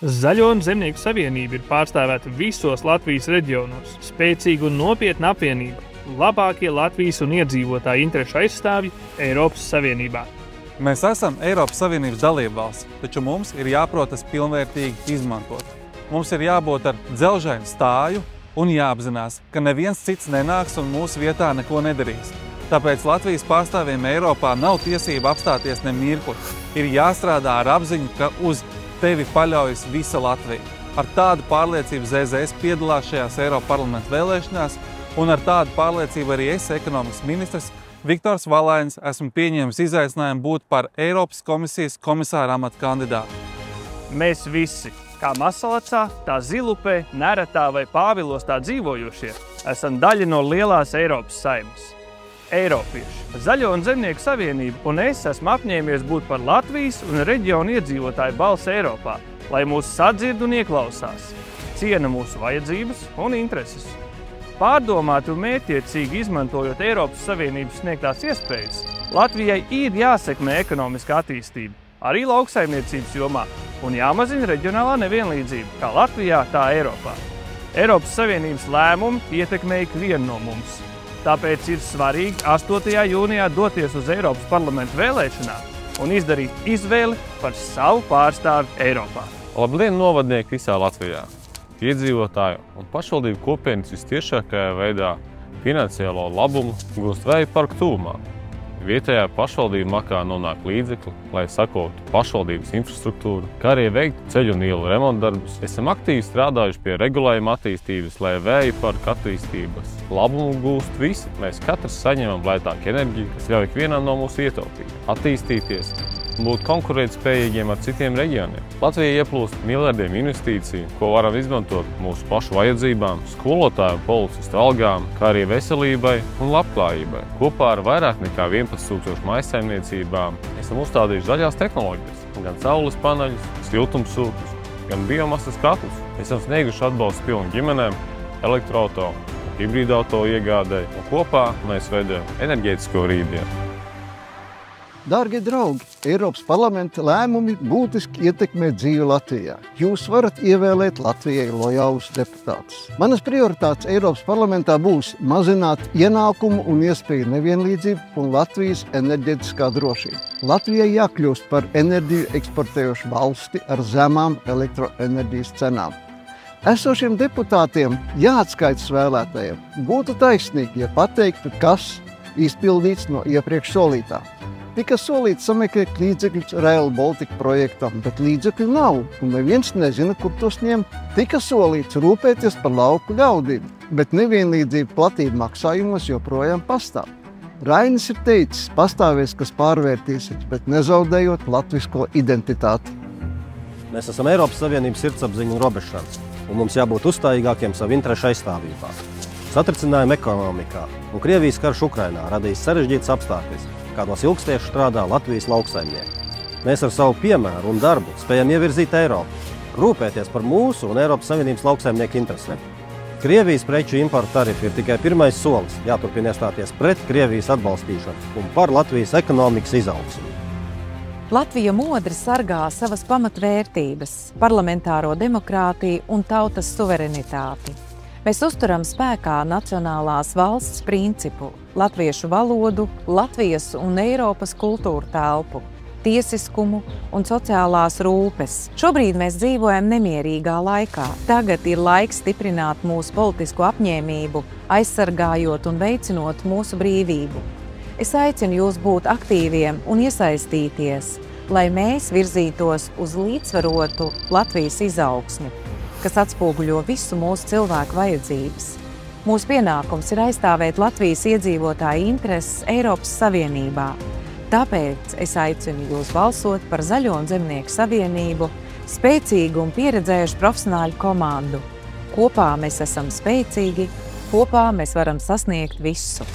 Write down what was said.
Zaļo un zemnieku savienība ir pārstāvēta visos Latvijas reģionos. Spēcīga un nopietna apvienība, labākie Latvijas un iedzīvotāju interešu aizstāvji Eiropas Savienībā. Mēs esam Eiropas Savienības dalībvalsts, taču mums ir jāprotas pilnvērtīgi izmantot. Mums ir jābūt ar dzelžainu stāju un jāapzinās, ka neviens cits nenāks un mūsu vietā neko nedarīs. Tāpēc Latvijas pārstāvjiem Eiropā nav tiesība apstāties ne mirkli. Ir jāstrādā ar apziņu, ka uz tevi paļaujas visa Latvija. Ar tādu pārliecību ZZS piedalās šajās Eiropas parlamenta vēlēšanās, un ar tādu pārliecību arī es, ekonomikas ministrs Viktors Valainis, esmu pieņēmis izaicinājumu būt par Eiropas komisijas komisāra amata kandidātu. Mēs visi, kā Masalacā, tā Zilupē, Neretā vai Pāvilostā dzīvojošie, esam daļa no lielās Eiropas saimnes. Eiropieši, Zaļo un zemnieku savienība un es esmu apņēmies būt par Latvijas un reģionu iedzīvotāju balsi Eiropā, lai mūs sadzird un ieklausās, ciena mūsu vajadzības un intereses. Pārdomāti un mērķtiecīgi izmantojot Eiropas Savienības sniegtās iespējas, Latvijai ir jāsekmē ekonomiskā attīstība, arī lauksaimniecības jomā, un jāmazina reģionālā nevienlīdzība, kā Latvijā, tā Eiropā. Eiropas Savienības lēmumi ietekmē ikvienu no mums. Tāpēc ir svarīgi 8. jūnijā doties uz Eiropas parlamenta vēlēšanām un izdarīt izvēli par savu pārstāvi Eiropā. Labdien, novadnieki visā Latvijā! Iedzīvotāju un pašvaldību kopienas vistiešākajā veidā finansiālo labumu gūst vēja parku tuvumā. Vietējā pašvaldība makā nonāk līdzekļi, lai sakotu pašvaldības infrastruktūru, kā arī veiktu ceļu un ielu remontdarbus. Esam aktīvi strādājuši pie regulējuma attīstības, lai vēja parku attīstības labumu gūst visi. Mēs katrs saņemam lētāku enerģiju, kas ļauj ikvienam no mūsu ietaupīt, attīstīties un būt konkurētspējīgiem ar citiem reģioniem. Latvija ieplūst miljardiem investīciju, ko varam izmantot mūsu pašu vajadzībām, skolotāju un policistu algām, kā arī veselībai un labklājībai. Kopā ar vairāk nekā 11,000 mājsaimniecībām esam uzstādījuši zaļās tehnoloģijas, gan saules paneļus, siltumsūkņus, gan biomasas katlus. Esam snieguši atbalstu pilnu ģimenēm, elektroauto, hibrīdauto iegādēji, un kopā mēs veidojam enerģētisko rītdienu. Dārgie draugi, Eiropas parlamenta lēmumi būtiski ietekmē dzīvi Latvijā. Jūs varat ievēlēt Latvijai lojālus deputātus. Manas prioritātes Eiropas parlamentā būs mazināt ienākumu un iespēju nevienlīdzību un Latvijas enerģētiskā drošība. Latvijai jākļūst par enerģiju eksportējošu valsti ar zemām elektroenerģijas cenām. Esošiem deputātiem jāatskaitas vēlētājiem. Būtu taisnīgi, ja pateiktu, kas izpildīts no iepriekš solītā. Tika solīts sameklēt līdzekļus Rail Baltica projektam, bet līdzekļu nav, un neviens nezina, kur tos ņemt. Tika solīts rūpēties par lauku ļaudīm, bet nevienlīdzība platība maksājumos joprojām pastāv. Rainis ir teicis, pastāvēs, kas pārvērtīsies, bet nezaudējot latvisko identitāti. Mēs esam Eiropas Savienības sirdsapziņa un robežsardze, un mums jābūt uzstājīgākiem savu interešu aizstāvībā. Satricinājumi ekonomikā un Krievijas karš Ukrainā radīs sarežģītas apstākļus, kādos ilgstieši strādā Latvijas lauksaimnieki. Mēs ar savu piemēru un darbu spējam ievirzīt Eiropu, rūpēties par mūsu un Eiropas Savienības lauksaimnieku interesēm. Krievijas preču importa tarifi ir tikai pirmais solis, jāturpina iestāties pret Krievijas atbalstīšanu un par Latvijas ekonomikas izaugsmu. Latvija modri sargā savas pamatvērtības, parlamentāro demokrātiju un tautas suverenitāti. Mēs uzturam spēkā nacionālās valsts principu, latviešu valodu, Latvijas un Eiropas kultūru telpu, tiesiskumu un sociālās rūpes. Šobrīd mēs dzīvojam nemierīgā laikā. Tagad ir laiks stiprināt mūsu politisko apņēmību, aizsargājot un veicinot mūsu brīvību. Es aicinu jūs būt aktīviem un iesaistīties, lai mēs virzītos uz līdzsvarotu Latvijas izaugsmi, kas atspoguļo visu mūsu cilvēku vajadzības. Mūsu pienākums ir aizstāvēt Latvijas iedzīvotāju intereses Eiropas Savienībā. Tāpēc es aicinu jūs balsot par Zaļo un zemnieku savienību, spēcīgu un pieredzējušu profesionāļu komandu. Kopā mēs esam spēcīgi, kopā mēs varam sasniegt visu.